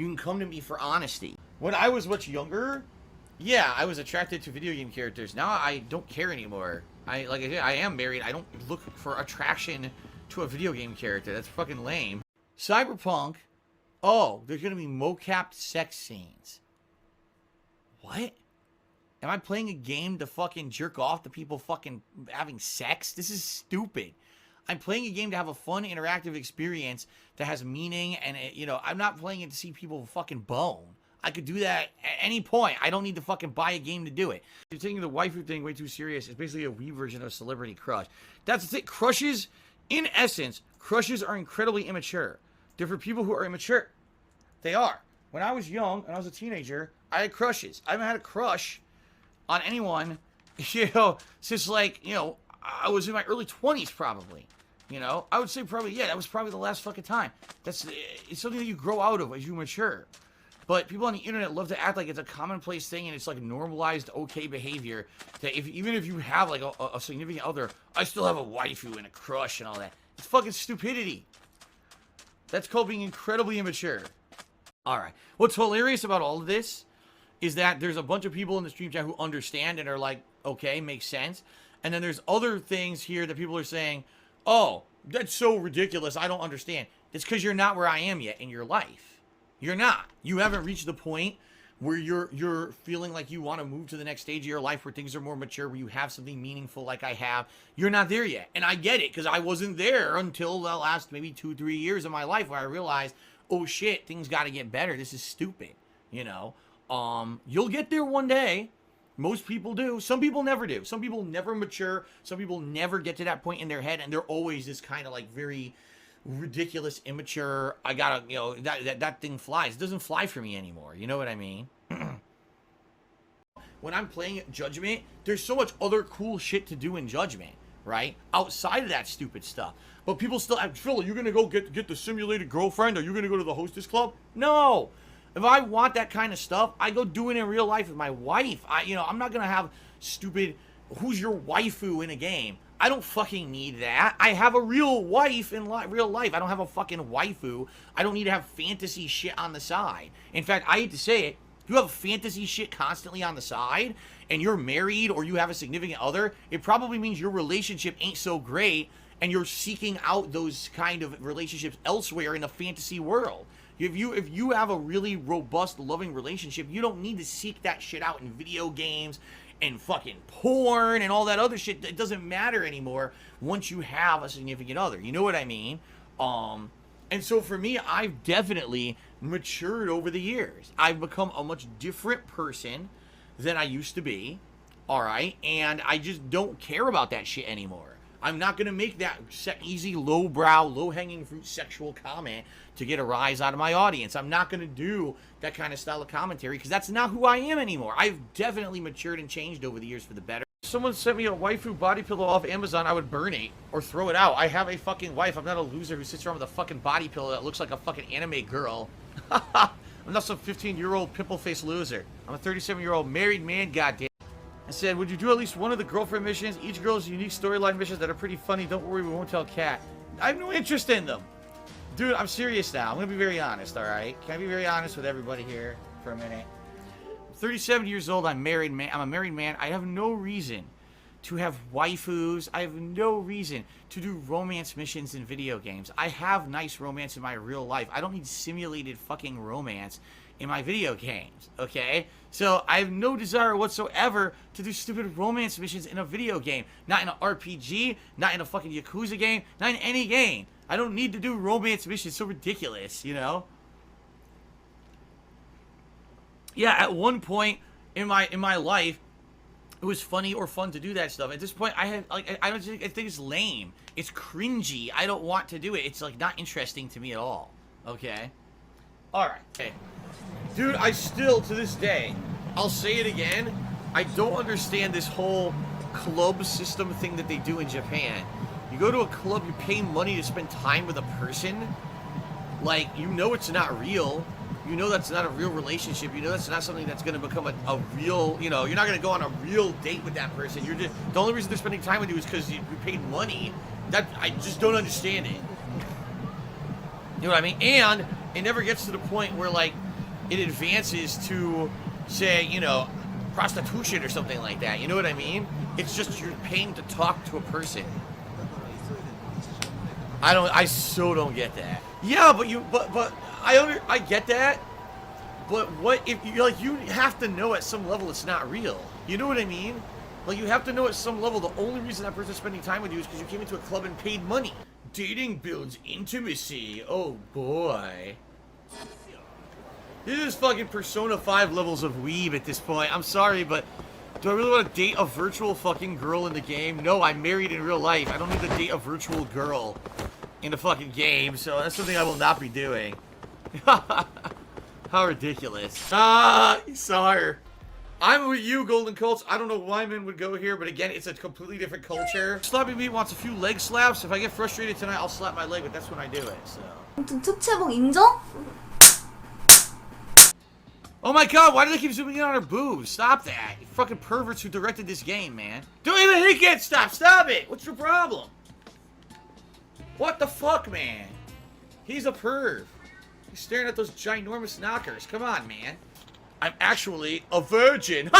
You can come to me for honesty. When I was much younger, yeah, I was attracted to video game characters. Now I don't care anymore. Like I said, I am married. I don't look for attraction to a video game character. That's fucking lame. Cyberpunk. Oh, there's gonna be mocapped sex scenes. What? Am I playing a game to fucking jerk off to people fucking having sex? This is stupid. I'm playing a game to have a fun, interactive experience that has meaning, and, you know, I'm not playing it to see people fucking bone. I could do that at any point. I don't need to fucking buy a game to do it. You're taking the waifu thing way too serious. It's basically a Wii version of Celebrity Crush. That's the thing. Crushes, in essence, crushes are incredibly immature. They're for people who are immature. They are. When I was young and I was a teenager, I had crushes. I haven't had a crush on anyone, you know, since, like, you know, I was in my early 20s probably. You know, I would say probably, yeah, that was probably the last fucking time. It's something that you grow out of as you mature. But people on the internet love to act like it's a commonplace thing and it's like normalized okay behavior. That even if you have like a significant other, I still have a waifu and a crush and all that. It's fucking stupidity. That's called being incredibly immature. Alright, what's hilarious about all of this is that there's a bunch of people in the stream chat who understand and are like, okay, makes sense. And then there's other things here that people are saying, oh, that's so ridiculous, I don't understand. It's because you're not where I am yet in your life. You're not. You haven't reached the point where you're feeling like you want to move to the next stage of your life where things are more mature, where you have something meaningful like I have. You're not there yet. And I get it, because I wasn't there until the last maybe 2-3 years of my life where I realized, oh shit, things got to get better. This is stupid, you know? You'll get there one day. Most people do. Some people never do. Some people never mature. Some people never get to that point in their head, and they're always this kind of like very ridiculous, immature, I gotta, you know, that thing flies. It doesn't fly for me anymore. You know what I mean? When I'm playing Judgment, there's so much other cool shit to do in Judgment, right? Outside of that stupid stuff. But people still ask, Phil, are you gonna go get the simulated girlfriend? Are you gonna go to the hostess club? No! If I want that kind of stuff, I go do it in real life with my wife. I'm not gonna have stupid, who's your waifu in a game? I don't fucking need that. I have a real wife in real life. I don't have a fucking waifu. I don't need to have fantasy shit on the side. In fact, I hate to say it, if you have fantasy shit constantly on the side, and you're married or you have a significant other, it probably means your relationship ain't so great, and you're seeking out those kind of relationships elsewhere in a fantasy world. If you have a really robust, loving relationship, you don't need to seek that shit out in video games and fucking porn and all that other shit. It doesn't matter anymore once you have a significant other. You know what I mean? And so for me, I've definitely matured over the years. I've become a much different person than I used to be, all right? And I just don't care about that shit anymore. I'm not going to make that easy, lowbrow, low-hanging fruit sexual comment to get a rise out of my audience. I'm not going to do that kind of style of commentary because that's not who I am anymore. I've definitely matured and changed over the years for the better. If someone sent me a waifu body pillow off Amazon, I would burn it or throw it out. I have a fucking wife. I'm not a loser who sits around with a fucking body pillow that looks like a fucking anime girl. I'm not some 15-year-old pimple-faced loser. I'm a 37-year-old married man, goddamn. I said, would you do at least one of the girlfriend missions? Each girl has unique storyline missions that are pretty funny. Don't worry, we won't tell Kat. I have no interest in them. Dude, I'm serious now. I'm going to be very honest, all right? Can I be very honest with everybody here for a minute? I'm 37 years old. I'm married man. I'm a married man. I have no reason to have waifus. I have no reason to do romance missions in video games. I have nice romance in my real life. I don't need simulated fucking romance in my video games, okay? So I have no desire whatsoever to do stupid romance missions in a video game. Not in an RPG, not in a fucking Yakuza game, not in any game. I don't need to do romance missions. It's so ridiculous, you know? Yeah, at one point in my life, it was funny or fun to do that stuff. At this point, I think it's lame. It's cringy. I don't want to do it. It's like not interesting to me at all. Okay? Alright. Okay. Dude, I still, to this day, I'll say it again, I don't understand this whole club system thing that they do in Japan. You go to a club, you pay money to spend time with a person. Like, you know it's not real. You know that's not a real relationship. You know that's not something that's going to become a real, you know, you're not going to go on a real date with that person. You're just, the only reason they're spending time with you is because you paid money. That, I just don't understand it. You know what I mean? And it never gets to the point where, like, it advances to, say, you know, prostitution or something like that. You know what I mean? It's just you're paying to talk to a person. I so don't get that. Yeah, but I get that. But what if you have to know at some level it's not real. You know what I mean? Like, you have to know at some level the only reason that person's spending time with you is because you came into a club and paid money. Dating builds intimacy. Oh boy. This is fucking Persona 5 levels of weeb at this point. I'm sorry, but do I really want to date a virtual fucking girl in the game? No, I'm married in real life. I don't need to date a virtual girl in the fucking game, so that's something I will not be doing. How ridiculous. You saw her. I'm with you, Golden Colts. I don't know why men would go here, but again, it's a completely different culture. Sloppy Meat wants a few leg slaps. If I get frustrated tonight, I'll slap my leg, but that's when I do it, so. 특채봉 인정? Oh my god, why do they keep zooming in on her boobs? Stop that. You fucking perverts who directed this game, man. Don't even he can't stop. Stop it. What's your problem? What the fuck, man? He's a perv. He's staring at those ginormous knockers. Come on, man. I'm actually a virgin.